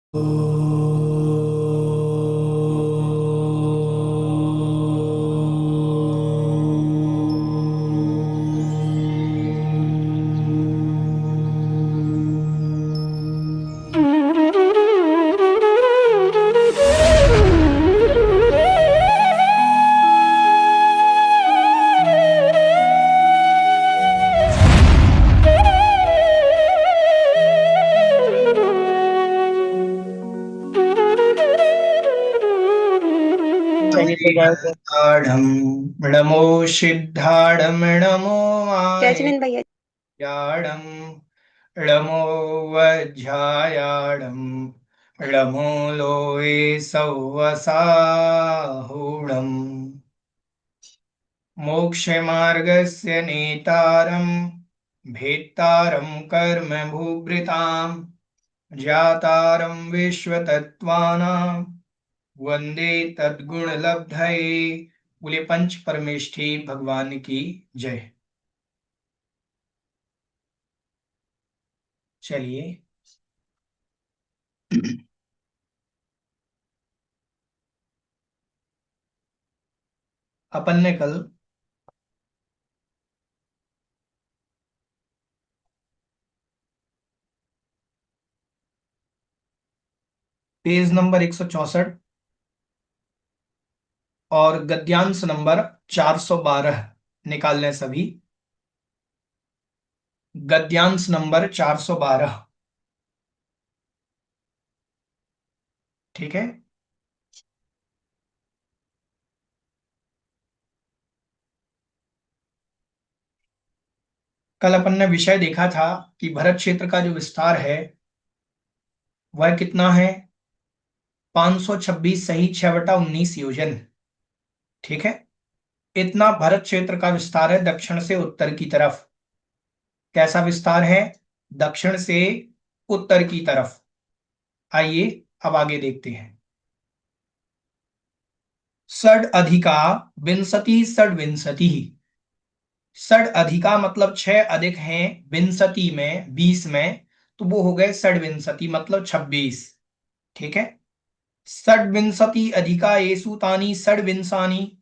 नमो सिद्धाढ़ नमो माहे जैस्मिन भैया। याडम ळमो वज्झायाडम ळमो लोये सव्वसाहुडम मोक्षमार्गस्य नेतारं भेत्तारं कर्म भूभृतां ज्ञातारं विश्वतत्त्वानां वंदे तद्गुणलब्धये। बोले पंच परमेष्ठी भगवान की जय। चलिए अपन ने कल पेज नंबर 164 और गद्यांश नंबर 412 निकालने सभी। गद्यांश नंबर 412, ठीक है। कल अपन ने विषय देखा था कि भरत क्षेत्र का जो विस्तार है वह कितना है, 526 सही 6/19 योजन, ठीक है। इतना भरत क्षेत्र का विस्तार है दक्षिण से उत्तर की तरफ। कैसा विस्तार है? दक्षिण से उत्तर की तरफ। आइए अब आगे देखते हैं। षड अधिका विंशति षड्विंशति। षड अधिका मतलब 6 अधिक हैं विंशति में 20 में, तो वो हो गए षड्विंशति मतलब 26, ठीक है। षड्विंशति अधिका येषु तानि षड्विंशानि।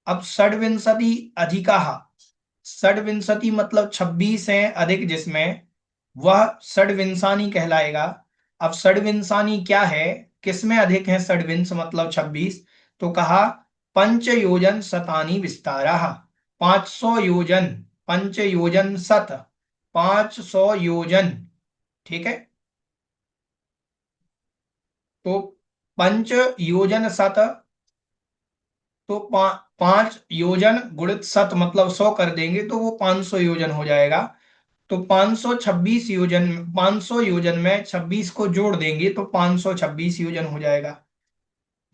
अब षड्विंशति अधिका, षड्विंशति मतलब 26 है अधिक जिसमें, वह षड्विंशानि कहलाएगा। अब षड्विंशानि क्या है, किसमें अधिक है षड्विंश मतलब 26, तो कहा पंच योजन शतानि विस्तारः। 500 योजन, पंच योजन शत 500 योजन, ठीक है। तो पंच योजन शत, तो 5 योजन गुणित शत मतलब 100 कर देंगे तो वो 500 योजन हो जाएगा। तो 526 योजन, 500 योजन में 26 को जोड़ देंगे तो 526 योजन हो जाएगा।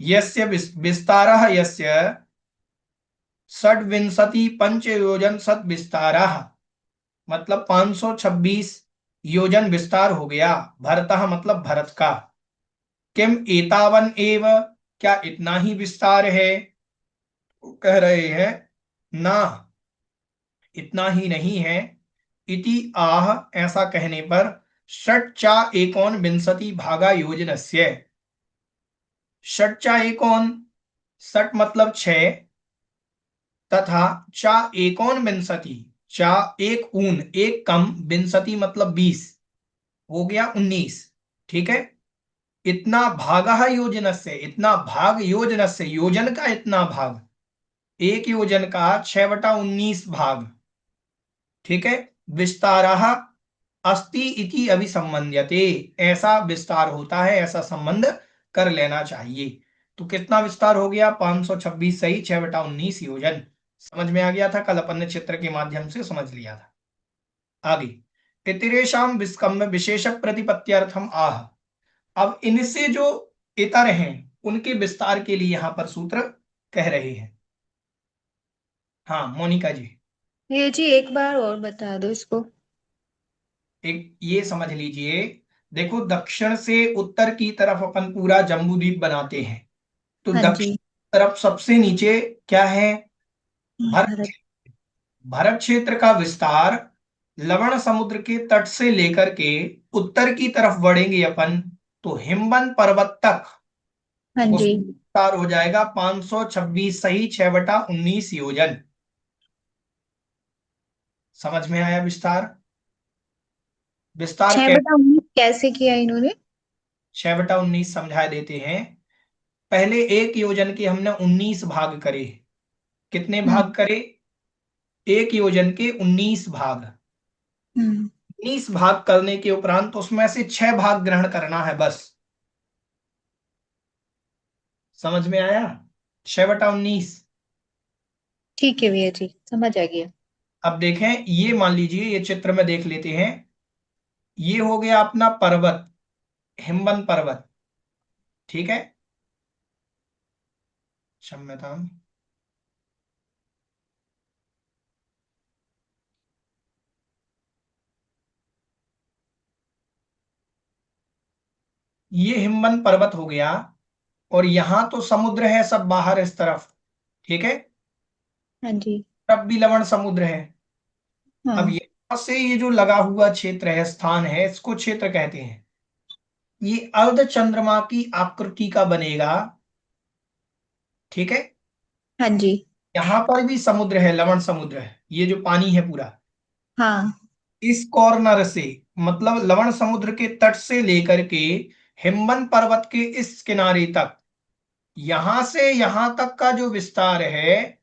यस्य विस्तारः यस्य षड्विंशति पंचयोजन शत विस्तारः, मतलब 526 योजन विस्तार हो गया। भरतः मतलब भरत का। किम एतावन एव, क्या इतना ही विस्तार है? कह रहे हैं ना, इतना ही नहीं है। इति आह, ऐसा कहने पर षट्चा एकोन विंशति भागा योजनस्य। षट्चा एकोन, षट मतलब 6, तथा चा एकोन विंशति, चा एक ऊन एक कम, विंशति मतलब 20, हो गया 19, ठीक है। इतना भागा योजनस्य, इतना भाग योजनस्य, योजन का इतना भाग, एक योजन का 6/19 भाग, ठीक है। विस्तारः अस्ति इति अभिसंबध्यते, ऐसा विस्तार होता है, ऐसा संबंध कर लेना चाहिए। तो कितना विस्तार हो गया? 526 सही 6/19 योजन। समझ में आ गया था, कल अपन ने चित्र के माध्यम से समझ लिया था। आगे इतरेशम विस्कम्भ विशेष प्रतिपत्त्यर्थम आह। अब इनसे जो इतर हैं उनके विस्तार के लिए यहां पर सूत्र कह रहे हैं। हाँ मोनिका जी। ये जी एक बार और बता दो इसको। एक ये समझ लीजिए, देखो दक्षिण से उत्तर की तरफ अपन पूरा जम्बूद्वीप बनाते हैं, तो हाँ दक्षिण जी। तरफ सबसे नीचे क्या है? भरत। भारत। भरत क्षेत्र का विस्तार लवण समुद्र के तट से लेकर के उत्तर की तरफ बढ़ेंगे अपन, तो हिमवन पर्वत तक हाँ जी। उसका विस्तार हो जाएगा 526 सही 6/19 योजन। समझ में आया विस्तार? विस्तार छह कैसे? बटा उन्नीस कैसे किया इन्होंने? 6/19 समझा देते हैं। पहले एक योजन के हमने 19 भाग करे। कितने हम्म। भाग करे? एक योजन के 19 भाग। हम्म। 19 भाग करने के उपरांत उसमें से 6 भाग ग्रहण करना है बस। समझ में आया? 6/19। ठीक है भैया जी, समझ आ गया। अब देखें, ये मान लीजिए, ये चित्र में देख लेते हैं। ये हो गया अपना पर्वत, हिमवन पर्वत। ठीक है, क्षम्यता। ये हिमवन पर्वत हो गया। और यहां तो समुद्र है सब बाहर इस तरफ। ठीक है, हाँ जी। तब भी लवण समुद्र है। अब हाँ। यहां से ये जो लगा हुआ क्षेत्र है, स्थान है, इसको क्षेत्र कहते हैं। ये अर्ध चंद्रमा की आकृति का बनेगा। ठीक है, हाँ जी। यहां पर भी समुद्र है, लवण समुद्र है, ये जो पानी है पूरा। हाँ। इस कॉर्नर से, मतलब लवण समुद्र के तट से लेकर के हिमवन पर्वत के इस किनारे तक, यहां से यहां तक का जो विस्तार है,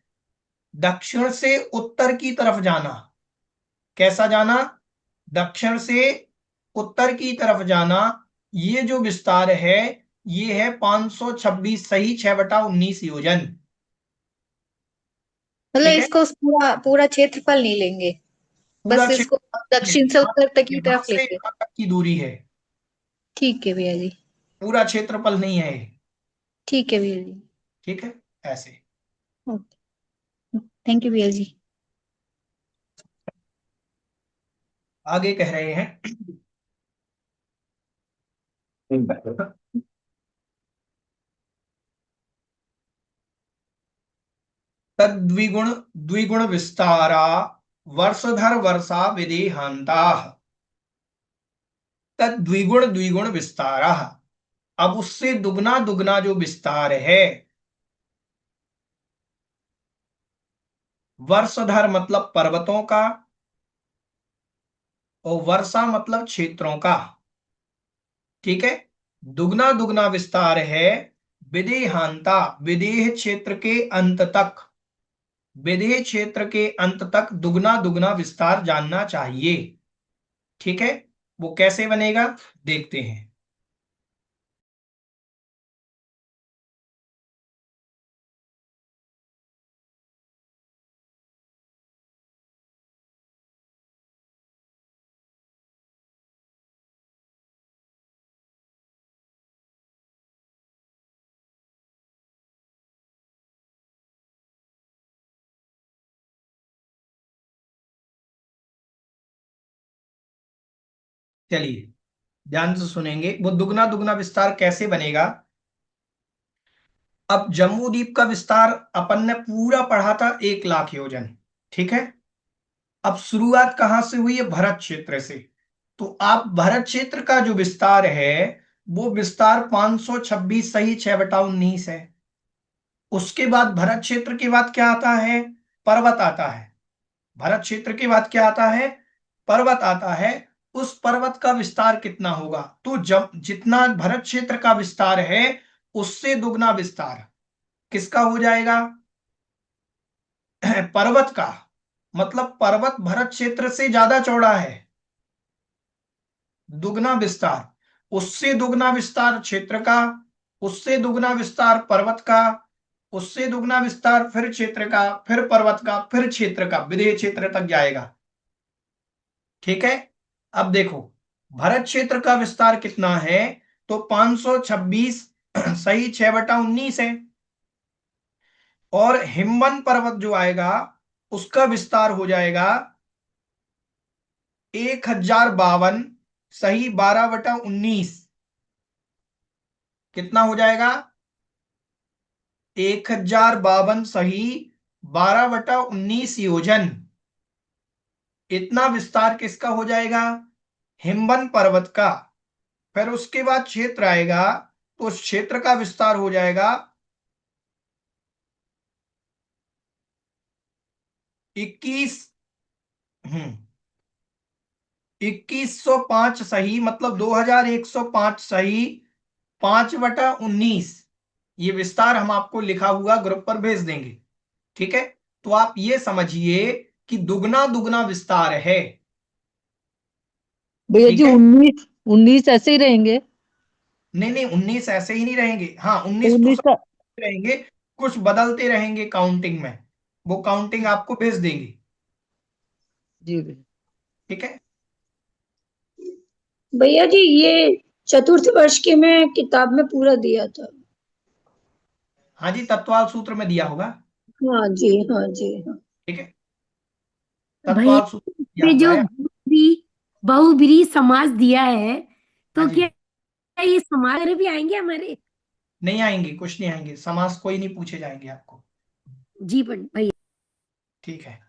दक्षिण से उत्तर की तरफ जाना। कैसा जाना? दक्षिण से उत्तर की तरफ जाना। ये जो विस्तार है, ये है 526 सही 6/19 योजन। मतलब ठीक है, इसको पूरा पूरा क्षेत्रफल नहीं लेंगे, पूरा बस इसको क्षेत्र दक्षिण से उत्तर तक की यहां तरफ से लेंगे। यहां तक की दूरी है। ठीक है भैया जी। पूरा क्षेत्रफल नहीं है ये। ठीक है भैया जी। ठीक है, ऐसे। ओके। थैंक यू भैया जी। आगे कह रहे हैं, तद्विगुण द्विगुण विस्तारा वर्षधर वर्षा विदेहांता। तद्विगुण द्विगुण विस्तारा, अब उससे दुगना दुगना जो विस्तार है। वर्षधर मतलब पर्वतों का, और वर्षा मतलब क्षेत्रों का। ठीक है, दुगना दुगना विस्तार है। विदेहांता, विदेह क्षेत्र के अंत तक, विदेह क्षेत्र के अंत तक दुगना दुगना विस्तार जानना चाहिए। ठीक है, वो कैसे बनेगा देखते हैं। चलिए, ध्यान से सुनेंगे वो दुगना दुगना विस्तार कैसे बनेगा। अब जम्बू द्वीप का विस्तार अपन ने पूरा पढ़ा था 1 लाख योजन। ठीक है, अब शुरुआत कहां से हुई है? भरत क्षेत्र से। तो आप भरत क्षेत्र का जो विस्तार है, वो विस्तार 526 सही 6/19 है। उसके बाद भरत क्षेत्र के बाद क्या आता है? पर्वत आता है। भरत क्षेत्र के बाद क्या आता है? पर्वत आता है। उस पर्वत का विस्तार कितना होगा? तो जब जितना भरत क्षेत्र का विस्तार है, उससे दुगना विस्तार किसका हो जाएगा? पर्वत का। मतलब पर्वत भरत क्षेत्र से ज्यादा चौड़ा है, दुगना विस्तार। उससे दुगना विस्तार क्षेत्र का, उससे दुगना विस्तार पर्वत का, उससे दुगना विस्तार फिर क्षेत्र का, फिर पर्वत का, फिर क्षेत्र का, विदेह क्षेत्र तक जाएगा। ठीक है, अब देखो, भरत क्षेत्र का विस्तार कितना है? तो 526 सही 6/19 है। और हिमवन पर्वत जो आएगा, उसका विस्तार हो जाएगा 1052 सही 12/19। कितना हो जाएगा? 1052 सही 12/19 योजन। इतना विस्तार किसका हो जाएगा? हिमवन पर्वत का। फिर उसके बाद क्षेत्र आएगा, तो उस क्षेत्र का विस्तार हो जाएगा 21, 2105 सही, मतलब 2105 सही, 5/19। ये विस्तार हम आपको लिखा हुआ ग्रुप पर भेज देंगे। ठीक है, तो आप ये समझिए कि दुगना दुगना विस्तार है। भैया जी ठीक है, 19 19 ऐसे ही रहेंगे। नहीं नहीं, 19 ऐसे ही नहीं रहेंगे। हाँ, 19 तो 19 का। सब रहेंगे, कुछ बदलते रहेंगे काउंटिंग में, वो काउंटिंग आपको भेज देंगे। जी भैया। ठीक है, भैया जी ये चतुर्थ वर्ष के में किताब में पूरा दिया था। हाँ जी, तत्वाल सूत्र में दिया होगा। हाँ जी, हाँ जी, हाँ। ठीक है, भैया तत्वाल सूत्र में दिया पे हुआ जो है। बहुब्रीहि समास दिया है, हाँ तो जी, क्या ये समास भी आएंगे हमारे? नहीं आएंगे, कुछ नहीं आएंगे, समास कोई नहीं पूछे जाएंगे आपको। जी पंडित भैया। ठीक है,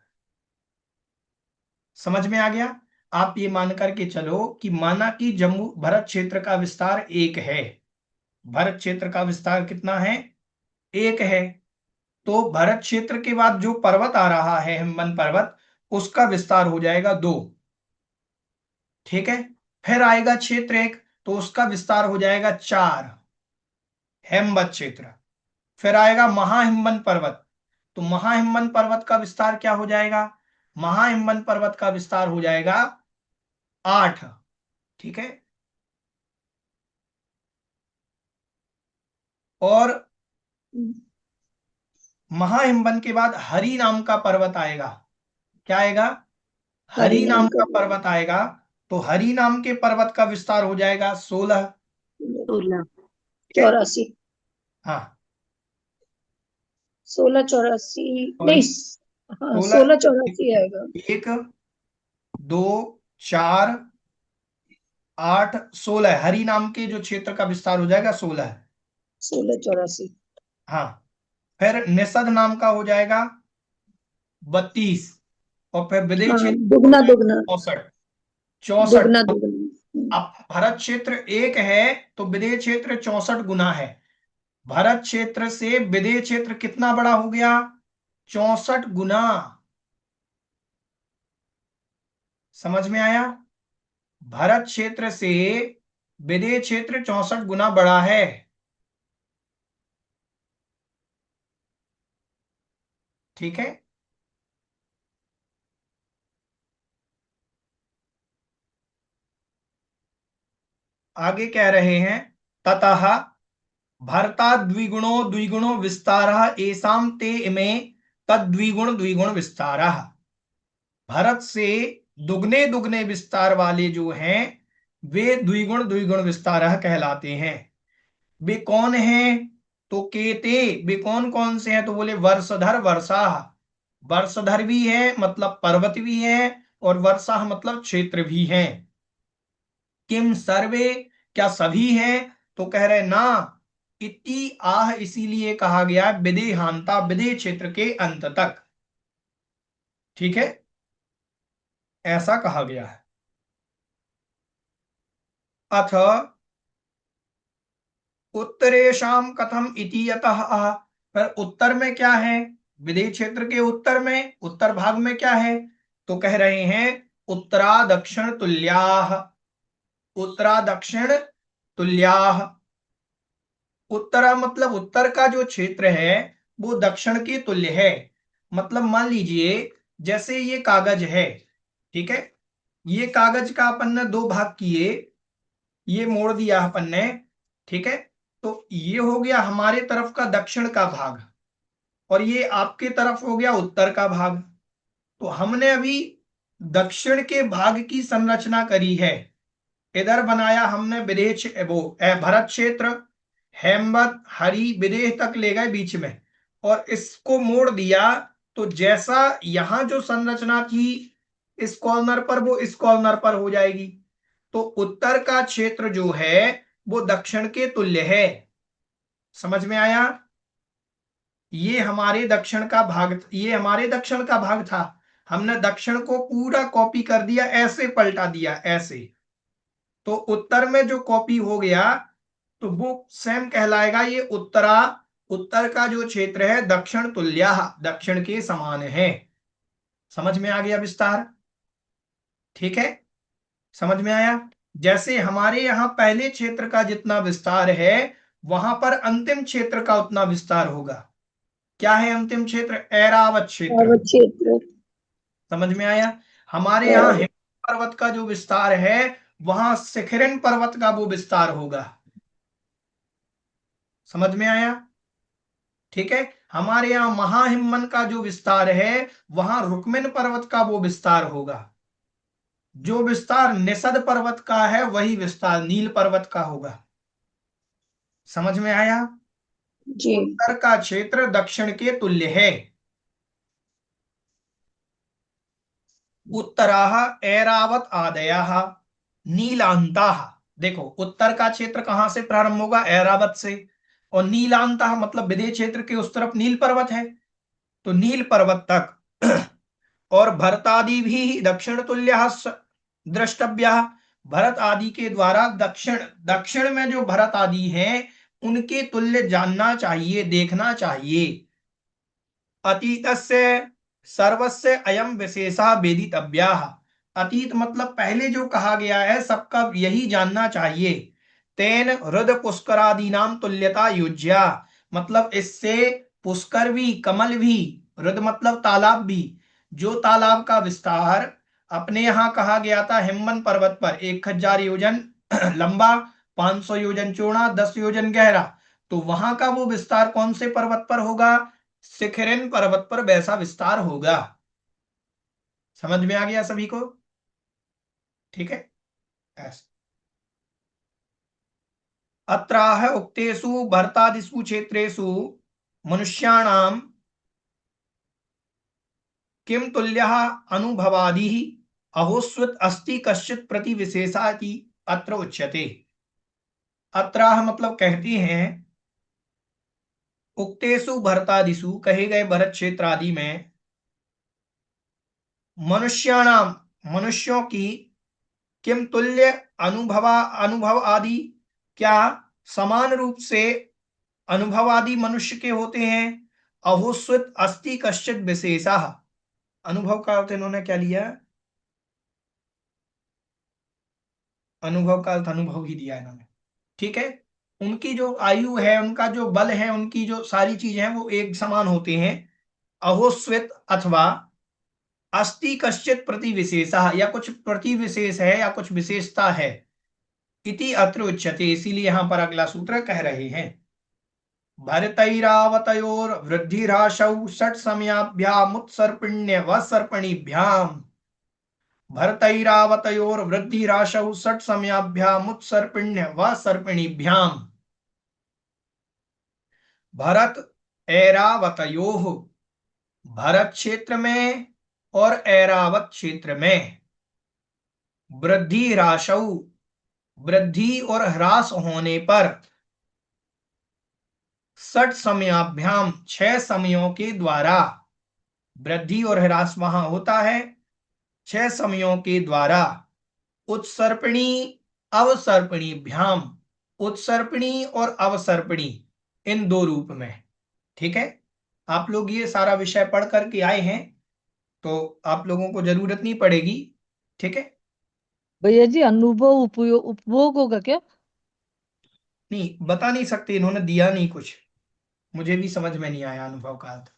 समझ में आ गया। आप ये मान करके चलो कि माना कि जम्मू भरत क्षेत्र का विस्तार 1 है। भरत क्षेत्र का विस्तार कितना है? 1 है। तो भरत क्षेत्र के बाद जो पर्वत आ रहा है, हिमवंत पर्वत, उसका विस्तार हो जाएगा 2। ठीक है, फिर आएगा क्षेत्र 1, तो उसका विस्तार हो जाएगा 4, हेमवत क्षेत्र। फिर आएगा महाहिमवंत पर्वत, तो महाहिमवंत पर्वत का विस्तार क्या हो जाएगा? महाहिमवंत पर्वत का विस्तार हो जाएगा 8। ठीक है, और महाहिमवंत के बाद हरि नाम का पर्वत आएगा। क्या आएगा? हरि हरि नाम नाम का का पर्वत आएगा, तो हरि नाम के पर्वत का विस्तार हो जाएगा 16। 16। ठीक है, 84, हाँ 1684 सॉरी, नहीं, हाँ 16, 1684 आएगा। 1, 2, 4, 8, 16। हरि नाम के जो क्षेत्र का विस्तार हो जाएगा 16। 1684। हाँ, फिर निषद नाम का हो जाएगा 32, और फिर विदेह हाँ, क्षेत्र हो दुगना जाएगा दुगना 64। 64। दुगना दुगना। अब भरत क्षेत्र 1 है, तो विदेह क्षेत्र 64 गुना है। भरत क्षेत्र से विदेह क्षेत्र कितना बड़ा हो गया? 64 गुना। समझ में आया? भरत क्षेत्र से विदेह क्षेत्र 64 गुना बड़ा है। ठीक है, आगे कह रहे हैं, ततः भरता द्विगुणो द्विगुणो विस्तारः एसाम ते इमे तद्विगुण द्विगुण विस्तारः। भरत से दुगने दुगने विस्तार वाले जो हैं, वे द्विगुण द्विगुण विस्तारः कहलाते हैं। वे कौन हैं? तो केते, वे कौन कौन से हैं? तो बोले वर्षधर वर्षा। वर्षधर भी है मतलब पर्वत भी है, और वर्षा मतलब क्षेत्र भी है। किम सर्वे, क्या सभी हैं? तो कह रहे ना, इति आह, इसीलिए कहा गया विदेहांता, विदेह क्षेत्र के अंत तक। ठीक है, ऐसा कहा गया है। अथ उत्तरेशम कथम इति यतः आह, पर उत्तर में क्या है? विदेह क्षेत्र के उत्तर में, उत्तर भाग में क्या है? तो कह रहे हैं उत्तरा दक्षिण तुल्याह। उत्तरा दक्षिण तुल्याह। उत्तरा मतलब उत्तर का जो क्षेत्र है वो दक्षिण के तुल्य है। मतलब मान लीजिए जैसे ये कागज है, ठीक है, ये कागज का अपन ने 2 भाग किए, ये मोड़ दिया अपन ने। ठीक है, तो ये हो गया हमारे तरफ का दक्षिण का भाग, और ये आपके तरफ हो गया उत्तर का भाग। तो हमने अभी दक्षिण के भाग की संरचना करी है। इधर बनाया हमने विदेह वो भरत क्षेत्र, हेमवत हरि विदेह तक ले गए बीच में, और इसको मोड़ दिया। तो जैसा यहां जो संरचना थी इस कॉर्नर पर, वो इस कॉर्नर पर हो जाएगी। तो उत्तर का क्षेत्र जो है वो दक्षिण के तुल्य है। समझ में आया? ये हमारे दक्षिण का भाग, ये हमारे दक्षिण का भाग था। हमने दक्षिण को पूरा कॉपी कर दिया, ऐसे पलटा दिया ऐसे। तो उत्तर में जो कॉपी हो गया तो वो सेम कहलाएगा। ये उत्तर का जो क्षेत्र है दक्षिण तुल्य, दक्षिण के समान है। समझ में आ गया विस्तार? ठीक है, समझ में आया? जैसे हमारे यहाँ पहले क्षेत्र का जितना विस्तार है वहां पर अंतिम क्षेत्र का उतना विस्तार होगा। क्या है अंतिम क्षेत्र? ऐरावत क्षेत्र। अवध क्षेत्र। समझ में आया? हमारे यहाँ हिमालय पर्वत का जो विस्तार है वहां शिखरिन पर्वत का वो विस्तार होगा। समझ में आया? ठीक है, हमारे यहाँ महाहिमवन का जो विस्तार है वहां रुक्मिन पर्वत का वो विस्तार होगा। जो विस्तार निषद पर्वत का है वही विस्तार नील पर्वत का होगा। समझ में आया? जी। उत्तर का क्षेत्र दक्षिण के तुल्य है। उत्तराह ऐरावत आदयाः नीलांताः। देखो उत्तर का क्षेत्र कहां से प्रारंभ होगा? ऐरावत से। और नीलांताः मतलब विदेह क्षेत्र के उस तरफ नील पर्वत है, तो नील पर्वत तक। और भरतादि भी दक्षिण तुल्य द्रष्टव्य। भरत आदि के द्वारा दक्षिण में जो भरत आदि हैं उनके तुल्य जानना चाहिए, देखना चाहिए। अतीतस्य सर्वस्य अयम विशेषा वेदितव्याः। अतीत मतलब पहले जो कहा गया है सबका यही जानना चाहिए। तेन हृद पुष्करादि नाम तुल्यता युज्या, मतलब इससे पुष्कर भी, कमल भी, हृद मतलब तालाब भी, जो तालाब का विस्तार अपने यहाँ कहा गया था हिमवन पर्वत पर 1000 योजन लंबा, 500 योजन चौड़ा, 10 योजन गहरा, तो वहां का वो विस्तार कौन से पर्वत पर होगा? शिखरिन पर्वत पर वैसा विस्तार होगा। समझ में आ गया सभी को? ठीक है, ऐसा। अत्राह उक्तेषु भरतादिषु क्षेत्रेषु मनुष्याणाम किम तुल्यः अनुभवादिः अहोस्वित अस्ति कश्चित् प्रति विशेषाति अत्र उच्यते। अत्राह मतलब कहते हैं, उक्तेषु भरतादिषु कहे गए भरत क्षेत्र आदि में, मनुष्याणाम मनुष्यों की, किम तुल्य अनुभव आदि, क्या समान रूप से अनुभव आदि मनुष्य के होते हैं। अहोस्वित अस्ति कश्चित विशेषा, अनुभव का अर्थ इन्होंने क्या लिया? अनुभव का अर्थ अनुभव ही दिया इन्होंने। ठीक है, उनकी जो आयु है, उनका जो बल है, उनकी जो सारी चीजें हैं वो एक समान होते हैं। अहोस्वित अथवा अस्ति कश्चित प्रति विशेषा, या कुछ प्रति विशेष है या कुछ विशेषता है। इति अत्र उच्यते, इसीलिए यहां पर अगला सूत्र कह रहे हैं। भरतैरावतयोर वृद्धिराशौ षट समयाभ्यामुत्सर्पिण्य व सर्पणीभ्याम। भरतैरावतयोर वृद्धिराशौ षट समयाभ्यामुत्सर्पिण्य व सर्पिणीभ्याम। भरत ऐरावतयोः, भरत क्षेत्र में और ऐरावत क्षेत्र में, वृद्धि राशौ, वृद्धि और ह्रास होने पर, षट समयाभ्याम 6 समयों के द्वारा, वृद्धि और ह्रास वहां होता है 6 समयों के द्वारा, उत्सर्पणी अवसर्पणीभ्याम, उत्सर्पणी और अवसर्पणी इन दो रूप में। ठीक है, आप लोग ये सारा विषय पढ़ करके आए हैं तो आप लोगों को जरूरत नहीं पड़ेगी। ठीक है, भैया जी अनुभव उपभोग होगा क्या? नहीं बता नहीं सकते, इन्होंने दिया नहीं कुछ, मुझे भी समझ में नहीं आया अनुभव का अर्थ।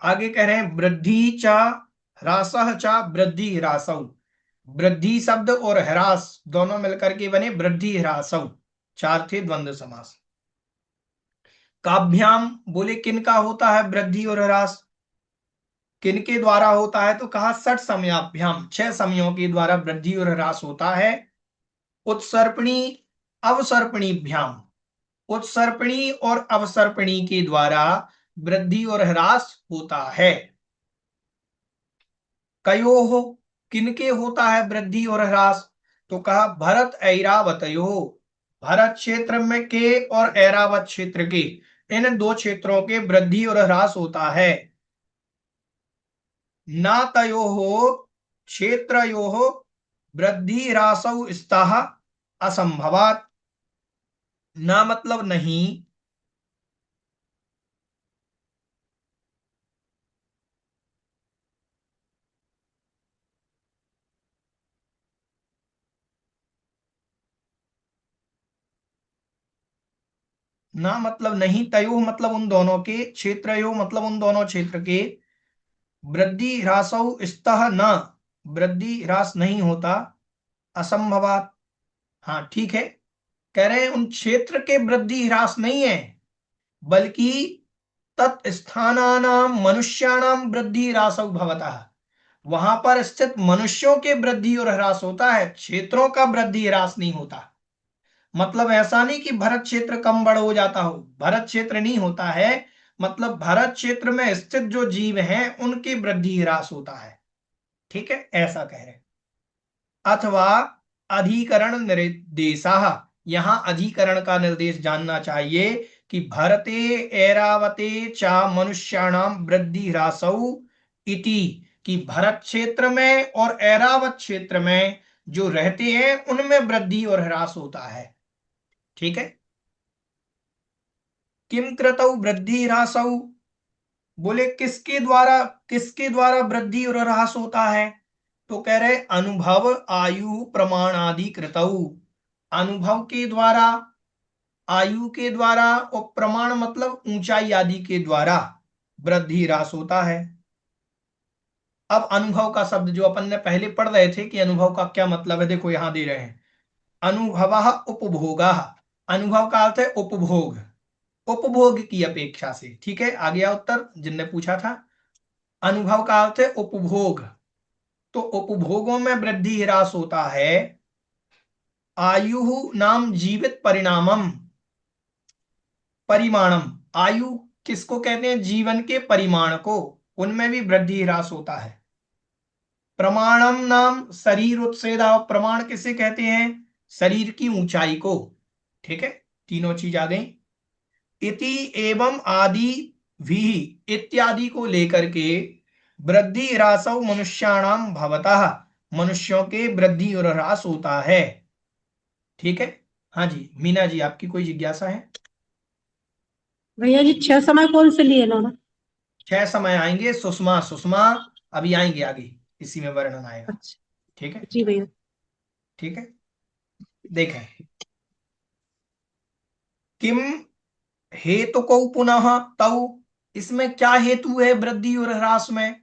आगे कह रहे हैं वृद्धि चा ह्रासः चा वृद्धि ह्रासौ। वृद्धि शब्द और ह्रास दोनों मिलकर के बने वृद्धि ह्रासौ, 4 थे द्वंद्व समास। काभ्याम बोले किन का होता है वृद्धि और ह्रास, किन के द्वारा होता है? तो कहा षट समयाभ्याम, 6 समयों के द्वारा वृद्धि और ह्रास होता है। उत्सर्पणी अवसर्पणीभ्याम, उत्सर्पणी और अवसर्पणी के द्वारा वृद्धि और ह्रास होता है। कयोः, किनके होता है वृद्धि और ह्रास? तो कहा भरत ऐरावतयो, भरत क्षेत्र में के और ऐरावत क्षेत्र के, इन दो क्षेत्रों के वृद्धि और ह्रास होता है। ना तयोः क्षेत्रयोः वृद्धि ह्रासौ स्तः असंभवात्। ना मतलब नहीं, ना मतलब नहीं, तयो मतलब उन दोनों के, क्षेत्रयो मतलब उन दोनों क्षेत्र के, वृद्धि ह्रासौ स्तः न, वृद्धि ह्रास नहीं होता, असंभवात, हाँ ठीक है, कह रहे हैं उन क्षेत्र के वृद्धि ह्रास नहीं है, बल्कि तत्स्थानानां मनुष्याणां वृद्धि ह्रासौ भवतः, वहां पर स्थित मनुष्यों के वृद्धि और ह्रास होता है, क्षेत्रों का वृद्धि ह्रास नहीं होता। मतलब ऐसा नहीं कि भरत क्षेत्र कम बड़ हो जाता हो, भरत क्षेत्र नहीं होता है, मतलब भरत क्षेत्र में स्थित जो जीव हैं उनकी वृद्धि ह्रास होता है। ठीक है, ऐसा कह रहे हैं। अथवा अधिकरण निर्देशः, यहां अधिकरण का निर्देश जानना चाहिए कि भरते ऐरावते चा मनुष्याणाम वृद्धि ह्रासौ इति, कि भरत क्षेत्र में और ऐरावत क्षेत्र में जो रहते हैं उनमें वृद्धि और ह्रास होता है। ठीक है, किम कृतौ वृद्धि ह्रासौ, बोले किसके द्वारा वृद्धि और ह्रास होता है, तो कह रहे अनुभव आयु प्रमाण आदि कृतौ, अनुभव के द्वारा, आयु के द्वारा और प्रमाण मतलब ऊंचाई आदि के द्वारा वृद्धि ह्रास होता है। अब अनुभव का शब्द जो अपन ने पहले पढ़ रहे थे कि अनुभव का क्या मतलब है, देखो यहां दे रहे हैं, अनुभव उपभोगः, अनुभव का अर्थ है उपभोग, उपभोग की अपेक्षा से। ठीक है, आ गया उत्तर जिनने पूछा था, अनुभव का अर्थ है उपभोग, तो उपभोगों में वृद्धि ह्रास होता है। आयु नाम जीवित परिणामम, परिमाणम, आयु किसको कहते हैं, जीवन के परिमाण को, उनमें भी वृद्धि ह्रास होता है। प्रमाणम नाम शरीर उत्सेदा, प्रमाण किसे कहते हैं, शरीर की ऊंचाई को। ठीक है, तीनों चीज आ गई। इति एवं आदि भी, इत्यादि को लेकर के वृद्धि ह्रासौ मनुष्याणाम भवतः, मनुष्यों के वृद्धि और ह्रास होता है। ठीक है, हाँ जी मीना जी, आपकी कोई जिज्ञासा है। भैया जी 6 समय कौन से लिए इन्होंने? 6 समय आएंगे, सुषमा सुषमा अभी आएंगे आगे, इसी में वर्णन आएगा। अच्छा ठीक है, जी भैया। ठीक है, देखें, किम हेतु को पुनः तौ, इसमें क्या हेतु है वृद्धि और ह्रास में,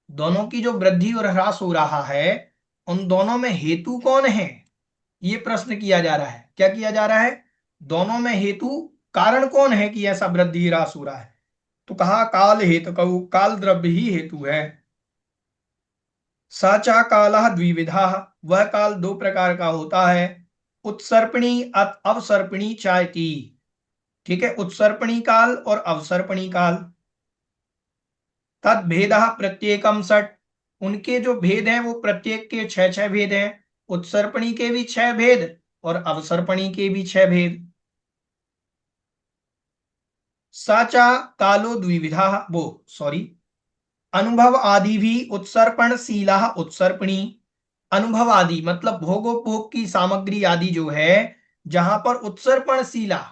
दोनों की जो वृद्धि और ह्रास हो रहा है उन दोनों में हेतु कौन है, ये प्रश्न किया जा रहा है। क्या किया जा रहा है, दोनों में हेतु, कारण कौन है कि ऐसा वृद्धि ह्रास हो रहा है, तो कहा काल हेतु, काल द्रव्य ही हेतु है। साचा कालः द्विविधा, वह काल दो प्रकार का होता है, उत्सर्पणी अवसर्पणी चायती। ठीक है, उत्सर्पणी काल और अवसर्पणी काल। तद भेद प्रत्येकम षट, उनके जो भेद हैं वो प्रत्येक के 6 भेद हैं, उत्सर्पणी के भी 6 भेद और अवसर्पणी के भी 6 भेद। साचा कालो द्विविधा, वो सॉरी, अनुभव आदि भी उत्सर्पणशीला उत्सर्पणी, अनुभव आदि मतलब भोगोपभोग की सामग्री आदि जो है, जहां पर उत्सर्पणशीला,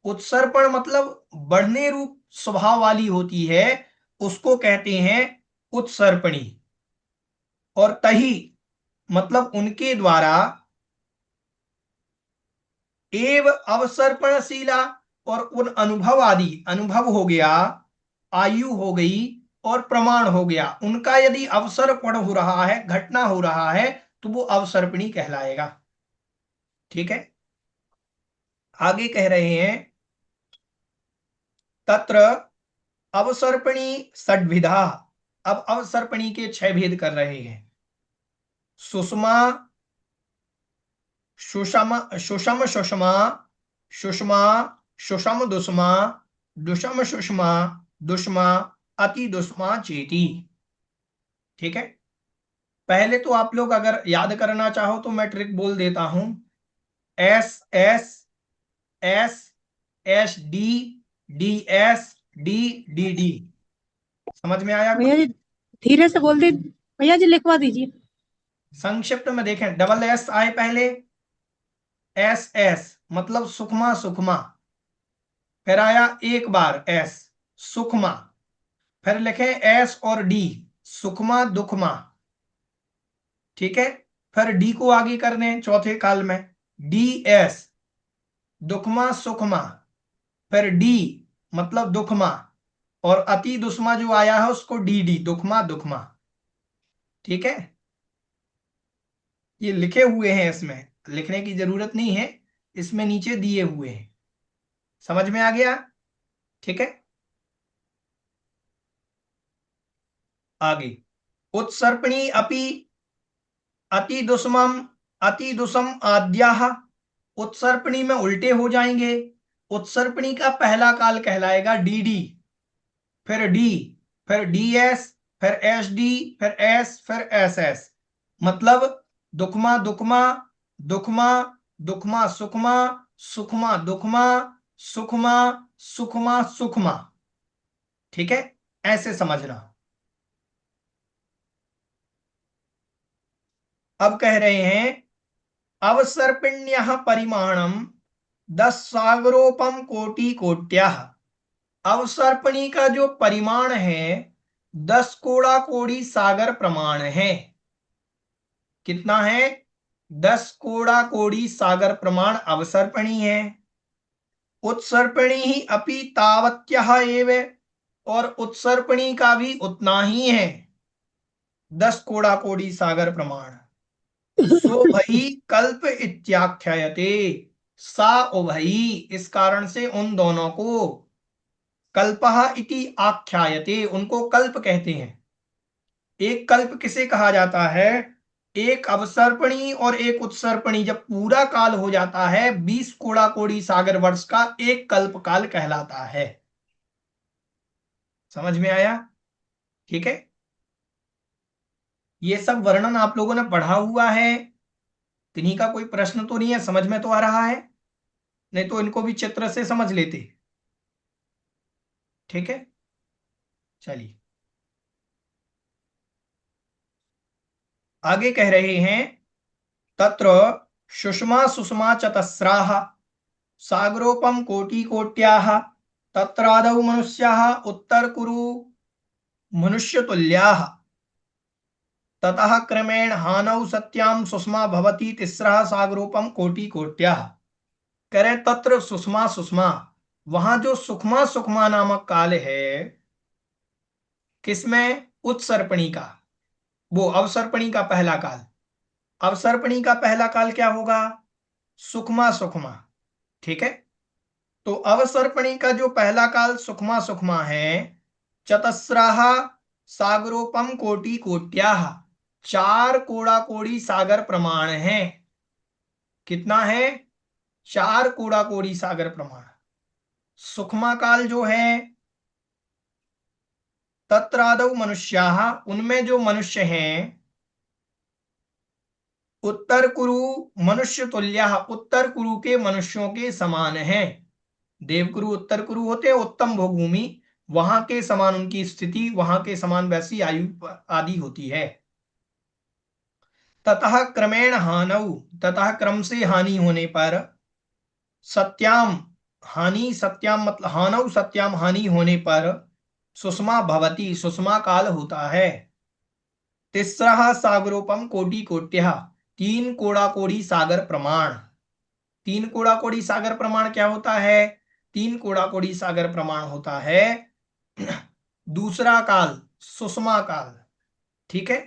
उत्सर्पण मतलब बढ़ने रूप स्वभाव वाली होती है, उसको कहते हैं उत्सर्पणी। और तही मतलब उनके द्वारा, एव अवसर्पणशीला, और उन अनुभव आदि, अनुभव हो गया, आयु हो गई और प्रमाण हो गया, उनका यदि अवसर्पण हो रहा है, घटना हो रहा है, तो वो अवसर्पणी कहलाएगा। ठीक है, आगे कह रहे हैं तत्र अवसर्पणी षड्विधा, अब अवसर्पणी के 6 भेद कर रहे हैं। सुषमा सुषम सुषम सुषमा सुषमा सुषम दुष्मा दुषम सुषमा दुष्मा अति दुष्मा चेती। ठीक है, पहले तो आप लोग अगर याद करना चाहो तो मैं ट्रिक बोल देता हूं, S S S S D D S D D D, समझ में आया कुछ? भैया जी धीरे से बोल दी, भैया जी लिखवा दीजिए। संक्षिप्त में देखें, डबल एस आए पहले, एस एस मतलब सुखमा सुखमा, फिर आया एक बार एस सुखमा, फिर लिखें एस और डी सुखमा दुखमा, ठीक है। फिर डी को आगे कर दें चौथे काल में, डी एस दुखमा सुखमा, फिर डी मतलब दुखमा, और अति दुष्मा जो आया है उसको डी डी दुखमा दुखमा, ठीक है। ये लिखे हुए हैं, इसमें लिखने की जरूरत नहीं है, इसमें नीचे दिए हुए हैं, समझ में आ गया, ठीक है। आगे, उत्सर्पणी अपि अति दुष्म आद्याः, उत्सर्पणी में उल्टे हो जाएंगे। उत्सर्पणी का पहला काल कहलाएगा डी डी, फिर डी, फिर डी एस, फिर एस डी, फिर एस, फिर एस एस, मतलब दुखमा दुखमा, दुखमा दुखमा सुखमा, सुखमा दुखमा, सुखमा सुखमा सुखमा, ठीक है, ऐसे समझना। अब कह रहे हैं अवसर्पिण्यः परिमाणम 10 सागरोपम कोटि कोट्याः, अवसर्पणी का जो परिमाण है 10 कोड़ा कोड़ी सागर प्रमाण है। कितना है? 10 कोड़ा कोड़ी सागर प्रमाण अवसर्पणी है। उत्सर्पणी ही अपि तावत्यः एव, और उत्सर्पणी का भी उतना ही है 10 कोड़ा कोड़ी सागर प्रमाण। सो भई कल्प इत्याख्यायते, सा उभई, इस कारण से उन दोनों को कल्पः इति आख्यायते, उनको कल्प कहते हैं। एक कल्प किसे कहा जाता है? एक अवसर्पणी और एक उत्सर्पणी जब पूरा काल हो जाता है 20 कोड़ा कोड़ी सागर वर्ष का, एक कल्प काल कहलाता है। समझ में आया? ठीक है, ये सब वर्णन आप लोगों ने पढ़ा हुआ है, किन्हीं का कोई प्रश्न तो नहीं है, समझ में तो आ रहा है? नहीं तो इनको भी चित्र से समझ लेते। ठीक है, चलिए आगे कह रहे हैं तत्र सुषमा सुषमा चतस्राः सागरोपम कोटि कोट्याः तत्रादौ मनुष्याः उत्तर कुरु मनुष्य तुल्याः ततः क्रमेण हानौ सत्याम सुषमा भवति तिस्रः सागरोपम कोटि कोट्याः। करे तत्र सुषमा सुषमा, वहां जो सुखमा सुखमा नामक काल है, किसमें? उत्सर्पणी का, वो अवसर्पणी का पहला काल। अवसर्पणी का पहला काल क्या होगा? सुखमा सुखमा, ठीक है। तो अवसर्पणी का जो पहला काल सुखमा सुखमा है, चतस्राः सागरोपम कोटि कोट्याः, 4 कोड़ा कोड़ी सागर प्रमाण है। कितना है? 4 कोड़ा कोड़ी सागर प्रमाण। सुखमा काल जो है तत्रादौ मनुष्याः, उनमें जो मनुष्य हैं, उत्तर कुरु मनुष्य तुल्याः, उत्तर कुरु के मनुष्यों के समान हैं। देवकुरु उत्तर कुरु होते हैं, उत्तम भोगभूमि, वहां के समान उनकी स्थिति, वहां के समान वैसी आयु आदि होती है। ततः क्रमेण हानौ, ततः क्रम से हानि होने पर, सत्याम हानि, सत्याम मतलब हानौ सत्याम हानि होने पर, सुषमा भवति, सुषमा काल होता है। तिस्रः सागरोपम कोटि कोट्यः, 3 कोड़ा कोड़ी सागर प्रमाण। 3 कोड़ा कोड़ी सागर प्रमाण क्या होता है? 3 कोड़ा कोड़ी सागर प्रमाण होता है दूसरा काल, सुषमा काल, ठीक है।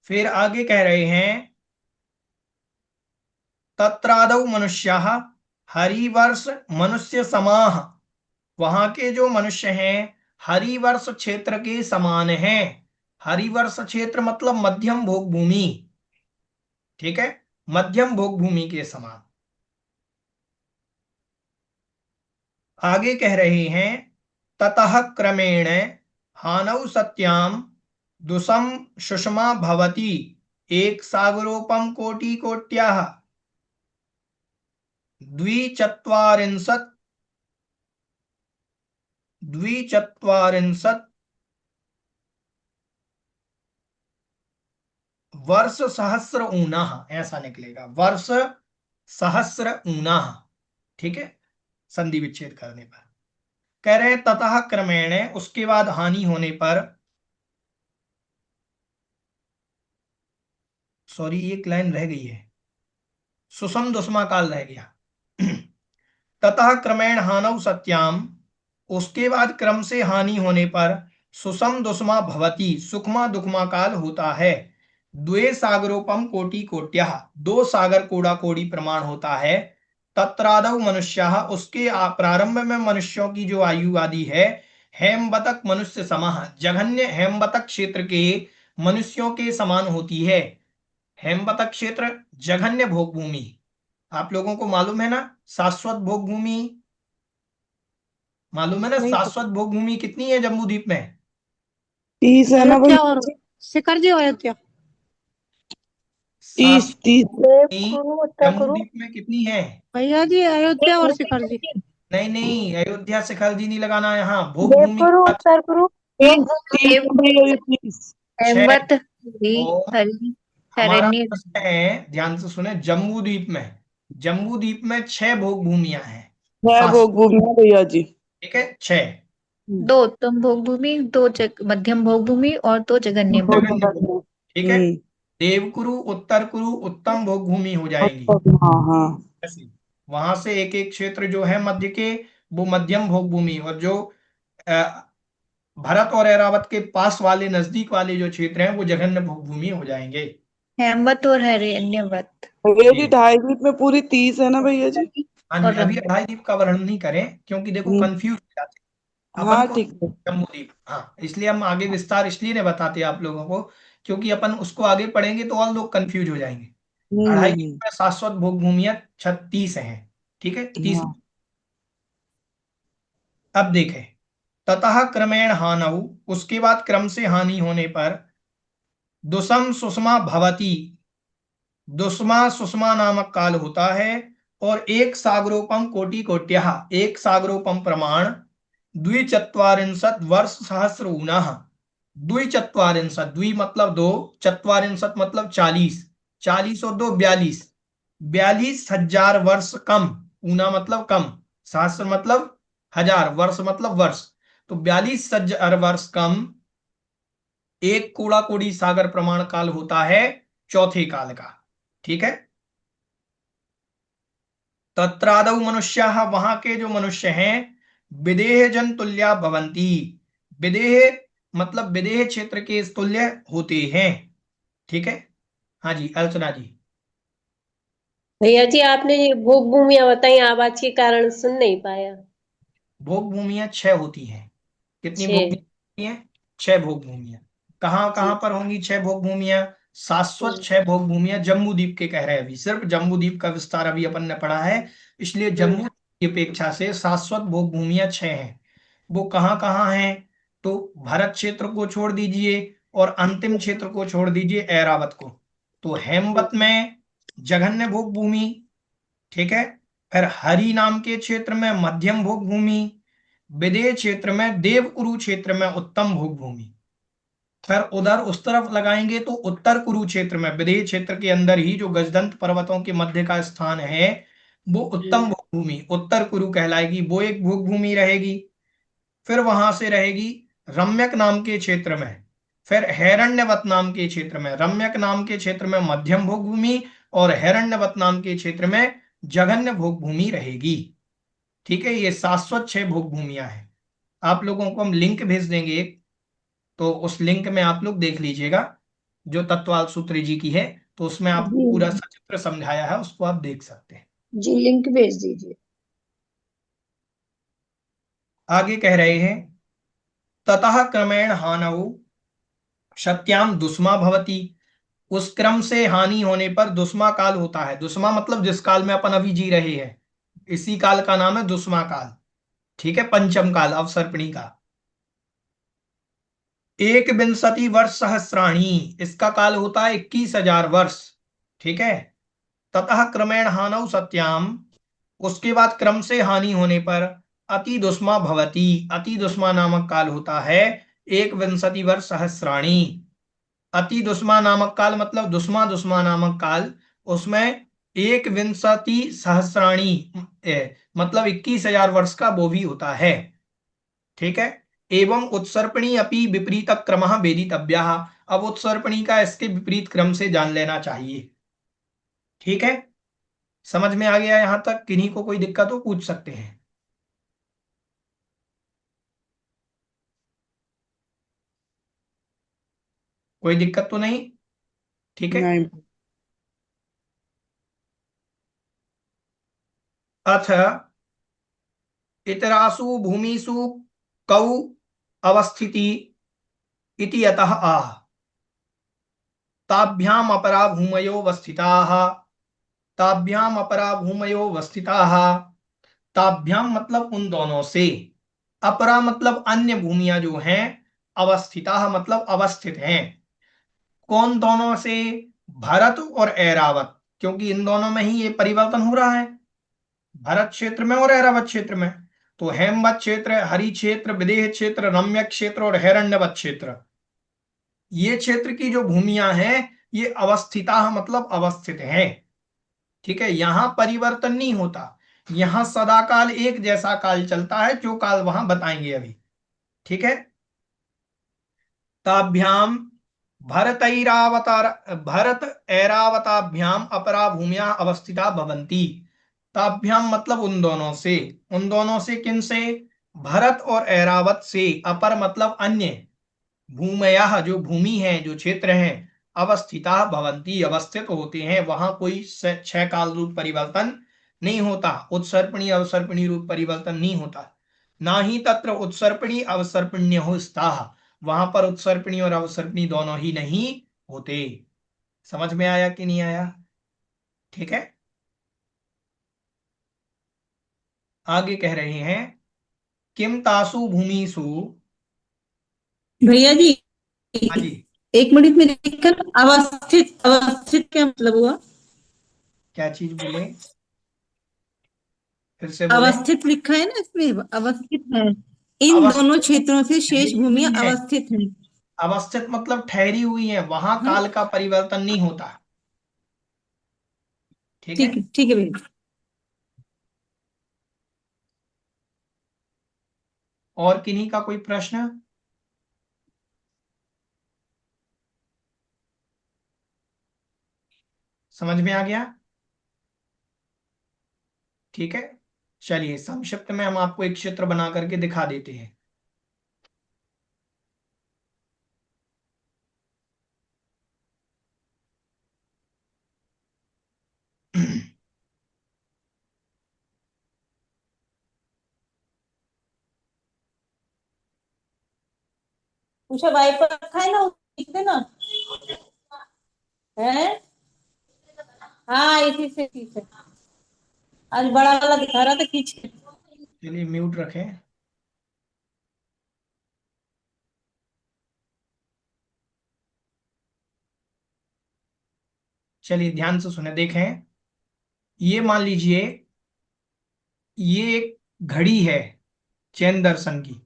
फिर आगे कह रहे हैं तत्रादौ मनुष्याः हरिवर्ष मनुष्य समाह, वहां के जो मनुष्य हैं हरिवर्ष क्षेत्र के समान हैं। हरिवर्ष क्षेत्र मतलब मध्यम भोग भूमि, ठीक है, मध्यम भोग भूमि के समान। आगे कह रहे हैं ततः क्रमेण हानौ सत्याम दुषम सुषमा भवति एक सागरोपम कोटि कोट्याः द्विचत्वारिंशत् वर्ष सहस्र ऊना, ऐसा निकलेगा, वर्ष सहस्र ऊना। ठीक है, संधि विच्छेद करने पर। कह रहे हैं ततः क्रमेण, उसके बाद हानि होने पर, सॉरी एक लाइन रह गई है, सुषम दुष्मा काल रह गया। ततः क्रमेण हानौ सत्याम, उसके बाद क्रम से हानि होने पर सुषम दुष्मा भवति, सुखमा दुखमा काल होता है। द्वे सागरोपम कोटि कोट्यः, दो सागर कोड़ा कोड़ी प्रमाण होता है। तत्रादौ मनुष्यः, उसके प्रारंभ में मनुष्यों की जो आयु आदि है, हेमबतक मनुष्य समः, जघन्य हेमबतक क्षेत्र के मनुष्यों के समान होती है। हेमबतक क्षेत्र जघन्य भोग भूमि, आप लोगों को मालूम है ना, शाश्वत भोग भूमि मालूम है ना, नहीं शाश्वत भोग भूमि कितनी है जम्मू द्वीप में? 30 है ना अयोध्या भैया और जी? शिखर जी अयोध्या 30 शाश्वत 30 जम्मू द्वीप में कितनी है? भैया जी, अयोध्या और शिखर जी। नहीं नहीं, अयोध्या से खलजी नहीं लगाना, यहाँ भोग भूमि की बात। 30 भैया जी, 30। हेमवत, और हरि, हमारा हरण्य। प्रश्न है, ध्यान से सुने, जम्मू द्वीप में 6 भोग भूमियां हैं। 6 भोग भूमि है भैया जी। ठीक है, 6। 2 उत्तम भोग भूमि, 2 मध्यम भोग भूमि और 2 जघन्य भोग भूमि। जघन्य भोग। ठीक है, देवकुरु, उत्तर कुरु उत्तम भोग भूमि हो जाएगी। हाँ हाँ। ऐसे वहां से एक एक क्षेत्र जो है मध्य के, वो मध्यम भोग भूमि, और जो भरत और ऐरावत के पास वाले नजदीक वाले जो क्षेत्र हैं वो जघन्य भोग भूमि हो जाएंगे। हेमवत और हरण्यवत। भैया जी 2.5 द्वीप में पूरी 30 है ना भैया जी? हाँ और जी, अभी रंगत। अढ़ाई द्वीप का वर्णन नहीं करें, क्योंकि देखो कंफ्यूज हो जाते हैं। अपन हाँ को ठीक है। जम्मू द्वीप, हाँ, इसलिए हम आगे विस्तार इसलिए नहीं बताते आप लोगों को, क्योंकि अपन उसको आगे पढ़ेंगे तो और लोग कंफ्यूज हो जाएंगे। अढ़ाई द्वीप हम्म। में शाश्वत भोग भूमियां 36 हैं। ठीक है, 30। हाँ। अब देखें, ततः क्रमेण हानौ, उसके बाद क्रम से हानि होने पर, दुसम सुषमा भवती, दुष्मा सुषमा नामक काल होता है। और एक सागरोपम कोटि कोट्यः, एक सागरोपम प्रमाण, द्विचत्वारिंशत् वर्ष सहस्र ऊनः, द्विचत्वारिंशत्, द्वि मतलब 2, चत्वारिंशत् मतलब 40, 40 और 2 42, 42,000 वर्ष कम, ऊना मतलब कम, सहस्र मतलब हजार, वर्ष मतलब वर्ष, तो 42,000 वर्ष कम एक कूड़ा कोड़ी सागर प्रमाण काल होता है चौथे काल का। ठीक है, तत्रादौ मनुष्याः, वहां के जो मनुष्य हैं, विदेह जन तुल्या भवंती, विदेह मतलब विदेह क्षेत्र के तुल्य होते हैं। ठीक है, हाँ जी अर्चना जी। भैया जी आपने ये भोग भूमिया बताई, आवाज के कारण सुन नहीं पाया। भोग भूमियां 6 होती हैं। कितनी भोग 6। भूमियां हैं? 6 भोग भूमियां। कहाँ जी। कहाँ पर होंगी 6 भोग भूमियां? शाश्वत हम्म। 6 भोग भूमियां जम्मू द्वीप के कह रहे हैं, अभी सिर्फ जम्मू द्वीप का विस्तार अभी अपन ने पढ़ा है, इसलिए जम्मू की अपेक्षा से शाश्वत भोग भूमियां 6 हैं। वो कहाँ कहाँ हैं? तो भरत क्षेत्र को छोड़ दीजिए और अंतिम क्षेत्र को छोड़ दीजिए, ऐरावत को, तो हेमवत में जघन्य भोग भूमि। ठीक है, फिर हरि नाम के क्षेत्र में मध्यम भोग भूमि, विदेह क्षेत्र में, देवकुरु क्षेत्र में उत्तम भोग भूमि। फिर उधर उस तरफ लगाएंगे तो उत्तर कुरु क्षेत्र में, विदेह क्षेत्र के अंदर ही जो गजदंत पर्वतों के मध्य का स्थान है, वो उत्तम भोग भूमि उत्तर कुरु कहलाएगी, वो एक भोग भूमि रहेगी। फिर वहां से रहेगी रम्यक नाम के क्षेत्र में, फिर हिरण्यवत नाम के क्षेत्र में, रम्यक नाम के क्षेत्र में मध्यम भोग भूमि और हिरण्यवत नाम के क्षेत्र में जघन्य भोग भूमि रहेगी। ठीक है, ये शाश्वत 6 भोग भूमियां हैं। आप लोगों को हम लिंक भेज देंगे, तो उस लिंक में आप लोग देख लीजिएगा, जो तत्वाल सूत्र जी की है, तो उसमें आपको जी पूरा सचित्र समझाया है, उसको आप देख सकते हैं। जी, लिंक भेज दीजिए। आगे कह रहे हैं, ततः क्रमेण हानौ सत्याम दुष्मा भवती, उस क्रम से हानि होने पर दुष्मा काल होता है। दुष्मा मतलब जिस काल में अपन अभी जी रहे हैं, इसी काल का नाम है दुष्मा काल। ठीक है, पंचम काल अवसर्पिणी का। 21 वर्ष सहस्राणी, इसका काल होता है 21,000 वर्ष। ठीक है, ततः क्रमेण हानौ सत्याम, उसके बाद क्रम से हानि होने पर अति दुष्मा भवती, अति दुष्मा नामक काल होता है 21 वर्ष सहस्राणी। अति दुस्मा नामक काल मतलब दुस्मा दुस्मा नामक काल, उसमें 21 सहस्राणी मतलब 21,000 वर्ष का वो भी होता है। ठीक है। एवं उत्सर्पणी अपि विपरीत क्रमः वेदितव्यः। अब उत्सर्पणी का इसके विपरीत क्रम से जान लेना चाहिए। ठीक है, समझ में आ गया यहां तक? किन्हीं को कोई दिक्कत हो पूछ सकते हैं। कोई दिक्कत तो नहीं? ठीक है। नहीं। अथ इतरासु भूमिषु कौ अवस्थिति इति यतः आह ताभ्याम अपरा भूमयो वस्थिताः, ताभ्याम अपरा भूमयो वस्थिताः। ताभ्याम मतलब उन दोनों से, अपरा मतलब अन्य भूमियां जो हैं, अवस्थिता मतलब अवस्थित हैं। कौन दोनों से? भरत और ऐरावत, क्योंकि इन दोनों में ही ये परिवर्तन हो रहा है, भरत क्षेत्र में और ऐरावत क्षेत्र में। तो हेमवत क्षेत्र, हरि क्षेत्र, विदेह क्षेत्र, रम्यक क्षेत्र और हिरण्यवत क्षेत्र, ये क्षेत्र की जो भूमियां हैं ये अवस्थिता मतलब अवस्थित हैं। ठीक है, यहां परिवर्तन नहीं होता, यहां सदाकाल एक जैसा काल चलता है, जो काल वहां बताएंगे अभी। ठीक है। ताभ्याम भरतैरावतार भरत ऐरावताभ्याम अपरा भूमिया अवस्थिता भवंती। ताभ्याम मतलब उन दोनों से, उन दोनों से किन से? भरत और ऐरावत से। अपर मतलब अन्य, भूमयः जो भूमि है, जो क्षेत्र है, अवस्थिता भवंती अवस्थित होते हैं, वहां कोई छह काल रूप परिवर्तन नहीं होता, उत्सर्पणी अवसर्पणी रूप परिवर्तन नहीं होता। ना ही तत्र उत्सर्पणी अवसर्पण्य हो स्ताः, वहां पर उत्सर्पणी और अवसर्पणी दोनों ही नहीं होते। समझ में आया कि नहीं आया? ठीक है। आगे कह रहे हैं किम तासु भूमिसु। भैया जी हाँ जी, एक मिनट में देखकर, अवस्थित अवस्थित क्या मतलब हुआ? क्या चीज बोले? फिर से बोले। अवस्थित लिखा है ना इसमें, अवस्थित है। इन दोनों अवस्थित क्षेत्रों से शेष ठहरी भूमियां हुई है, अवस्थित हैं। अवस्थित मतलब ठहरी हुई है, वहां हाँ, काल का परिवर्तन नहीं होता। ठीक है। ठीक है भैया। और किन्हीं का कोई प्रश्न? समझ में आ गया? ठीक है, चलिए संक्षिप्त में हम आपको एक चित्र बना करके दिखा देते हैं। पूछा वाइपर रखा है ना, लिख देना है। हाँ, इसी से ठीक है। आज बड़ा वाला दिखा रहा था, खींच के। चलिए म्यूट रखें। चलिए ध्यान से सुने, देखें। ये मान लीजिए ये एक घड़ी है चैन दर्शन की,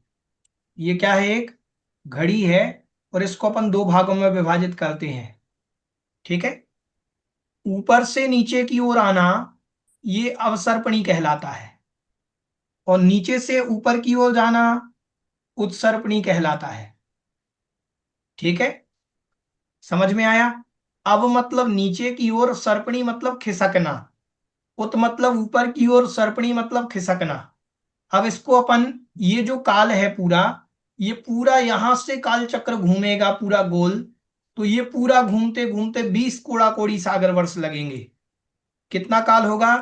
ये क्या है? एक घड़ी है, और इसको अपन दो भागों में विभाजित करते हैं। ठीक है। ऊपर से नीचे की ओर आना ये अवसर्पणी कहलाता है, और नीचे से ऊपर की ओर जाना उत्सर्पणी कहलाता है। ठीक है, समझ में आया? अब मतलब नीचे की ओर सर्पणी मतलब खिसकना, उत मतलब ऊपर की ओर, सर्पणी मतलब खिसकना। अब इसको अपन, ये जो काल है पूरा, ये पूरा यहां से काल चक्र घूमेगा पूरा गोल, तो ये पूरा घूमते घूमते 20 कोड़ा कोड़ी सागर वर्ष लगेंगे। कितना काल होगा?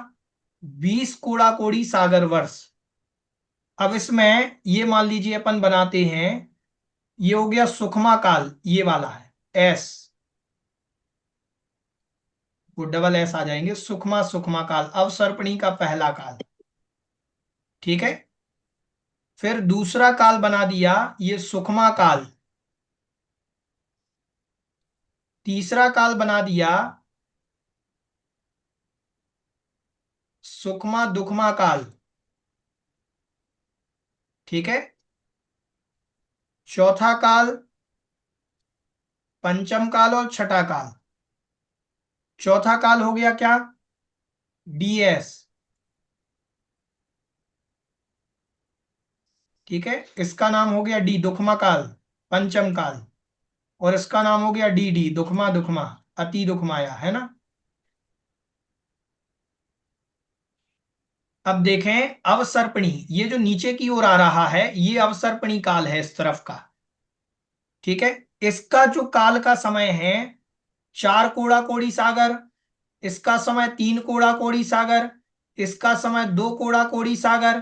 20 कोड़ा कोड़ी सागर वर्ष। अब इसमें ये मान लीजिए अपन बनाते हैं, ये हो गया सुखमा काल, ये वाला है एस, वो डबल एस आ जाएंगे, सुखमा सुखमा काल, अवसर्पणी का पहला काल। ठीक है। फिर दूसरा काल बना दिया ये सुखमा काल, तीसरा काल बना दिया सुखमा दुखमा काल। ठीक है। चौथा काल पंचम काल और छठा काल। चौथा काल हो गया क्या? DS। ठीक है, इसका नाम हो गया डी, दुखमा काल, पंचम काल। और इसका नाम हो गया DD, दुखमा दुखमा, अति दुखमाया, है ना। अब देखें अवसर्पणी, ये जो नीचे की ओर आ रहा है ये अवसर्पणी काल है इस तरफ का। ठीक है, इसका जो काल का समय है 4 कोड़ा कोड़ी सागर, इसका समय 3 कोड़ा कोड़ी सागर, इसका समय 2 कोड़ा कोड़ी सागर,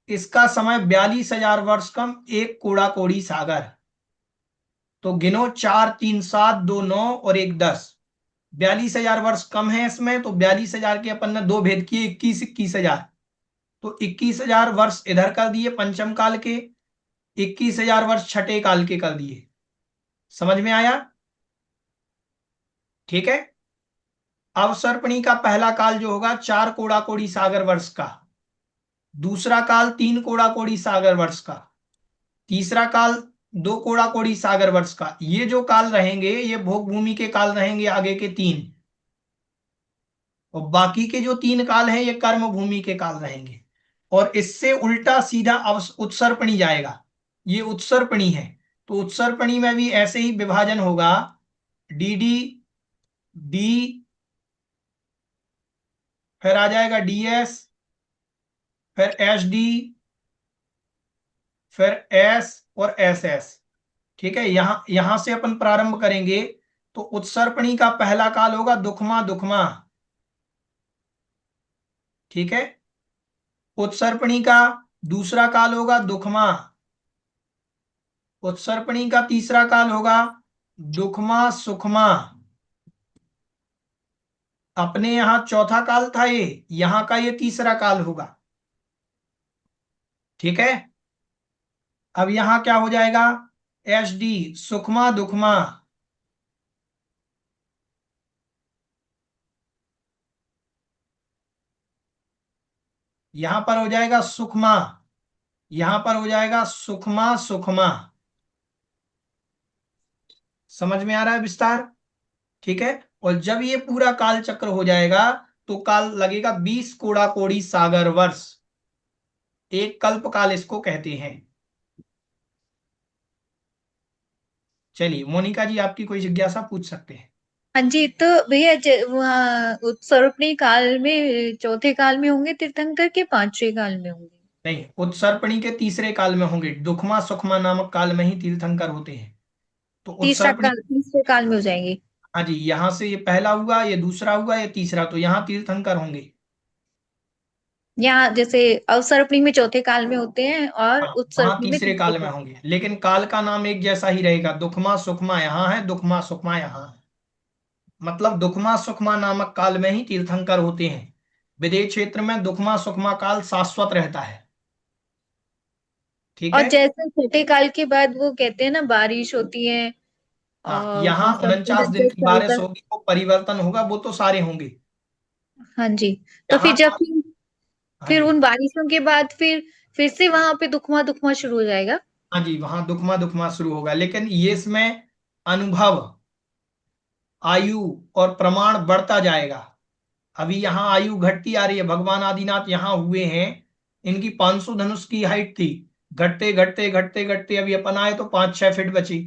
इसका समय 42,000 वर्ष कम 1 कोड़ा कोड़ी सागर। तो गिनो, 4 3 7 2 9 और 1 10। 42,000 वर्ष कम है इसमें, तो 42,000 के अपन ने 2 भेद किए, 21,000। तो 21,000 वर्ष इधर कर दिए पंचम काल के, 21,000 वर्ष छठे काल के कर दिए। समझ में आया? ठीक है, अवसर्पणी का पहला काल जो होगा 4 कोड़ा कोड़ी सागर वर्ष का, दूसरा काल 3 कोड़ा कोड़ी सागर वर्ष का, तीसरा काल 2 कोड़ा कोड़ी सागर वर्ष का। ये जो काल रहेंगे ये भोग भूमि के काल रहेंगे, आगे के 3। और बाकी के जो 3 काल हैं ये कर्म भूमि के काल रहेंगे। और इससे उल्टा सीधा उत्सर्पणी जाएगा, ये उत्सर्पणी है। तो उत्सर्पणी में भी ऐसे ही विभाजन होगा, DD, D, फिर आ जाएगा DS, फिर SD, फिर S और SS। ठीक है, यहां से अपन प्रारंभ करेंगे। तो उत्सर्पणी का पहला काल होगा दुखमा दुखमा। ठीक है, उत्सर्पणी का दूसरा काल होगा दुखमा, उत्सर्पणी का तीसरा काल होगा दुखमा सुखमा। अपने यहां चौथा काल था ये, यहां का ये तीसरा काल होगा। ठीक है, अब यहां क्या हो जाएगा? SD, सुखमा दुखमा। यहां पर हो जाएगा सुखमा, यहां पर हो जाएगा सुखमा सुखमा। समझ में आ रहा है विस्तार? ठीक है, और जब ये पूरा काल चक्र हो जाएगा तो काल लगेगा 20 कोड़ा कोड़ी सागर वर्ष, एक कल्प काल इसको कहते हैं। चलिए मोनिका जी, आपकी कोई जिज्ञासा पूछ सकते हैं। हाँ जी, तो भैया वहाँ उत्सर्पणी काल में चौथे काल में होंगे तीर्थंकर के पांचवें काल में होंगे? नहीं, उत्सर्पणी के तीसरे काल में होंगे, दुखमा सुखमा नामक काल में ही तीर्थंकर होते हैं। तो तीसरा उत्सर्पणी, काल तीसरे काल में हो जाएंगे? हाँ जी, यहां से ये पहला हुआ, ये दूसरा हुआ, ये तीसरा, तो यहाँ तीर्थंकर होंगे। यहाँ जैसे अवसर्पणी में चौथे काल में होते हैं और हाँ, वहां उत्सर्पणी में तीसरे तीसरे काल में काल। होंगे, लेकिन काल का नाम एक जैसा ही रहेगा। दुखमा सुखमा यहाँ है, दुखमा सुखमा यहाँ है। मतलब दुखमा सुखमा नामक काल में ही तीर्थंकर होते हैं। विदेश क्षेत्र में दुखमा सुखमा काल शाश्वत रहता है। ठीक और है, जैसे छठे काल के बाद वो कहते हैं ना बारिश होती है हाँ, और यहाँ मौसम 49 दिन की चलता बारिश है। होगी, वो परिवर्तन होगा, वो तो सारे होंगे। हाँ जी, तो यहाँ फिर जब हाँ फिर जी, उन बारिशों के बाद फिर से वहां पे दुखमा दुखमा शुरू हो जाएगा? हाँ जी, वहां दुखमा दुखमा शुरू होगा, लेकिन ये इसमें अनुभव, आयु और प्रमाण बढ़ता जाएगा। अभी यहाँ आयु घटती आ रही है, भगवान आदिनाथ यहाँ हुए हैं, इनकी 500 धनुष की हाइट थी, घटते घटते घटते घटते अभी अपन आए तो 5-6 फीट बची।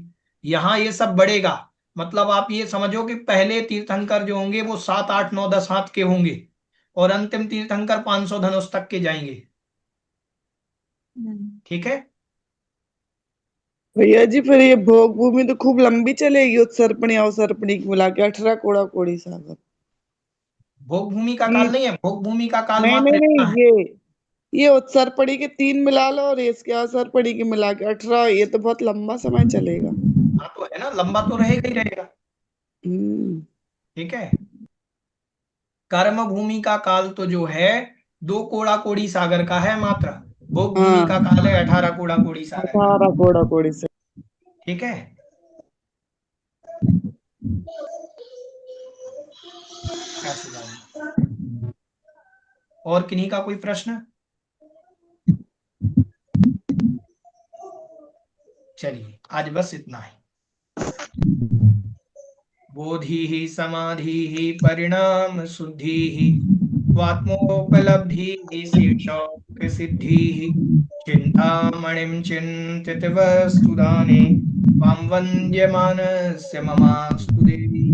यहाँ ये सब बढ़ेगा। मतलब आप ये समझो कि पहले तीर्थंकर जो होंगे वो 7 8 9 10 हाथ के होंगे, और अंतिम तीर्थंकर 500 धनुष तक के जाएंगे। ठीक है, भैया जी फिर ये भोग भूमि तो खूब लंबी चलेगी, उत्सर्पणी अवसर्पणी मिला के 18 कोड़ा कोड़ी सागर। भोग भूमि का काल ये- नहीं है, भोग भूमि का काल नहीं मात्र नहीं इतना नहीं, है। ये उत्सर्पणी के 3 मिला लो और इसके अवसर्पणी के मिला के 18, ये तो बहुत लंबा समय चलेगा। हाँ तो है ना, लंबा तो रहेगा ही रहेगा। हम्म। ठीक है, कर्म भूमि का काल तो जो है 2 कोड़ा कोड़ी सागर का है मात्र, भोग भूमि का हाँ, काल है 18 कोड़ा कोड़ी सागर का। 18 कोड़ा कोड़ी से। ठीक है, ऐसे जाएंगे। और किन्हीं का कोई प्रश्न? चलिए आज बस इतना ही। बोधिः समाधिः परिणाम शुद्धिः स्वात्मोपलब्धिः शीर्षोक्तिसिद्धिः चिन्तामणिं चिन्तितवस्तुदाने त्वां वन्द्यमानस्य ममास्तु देवी।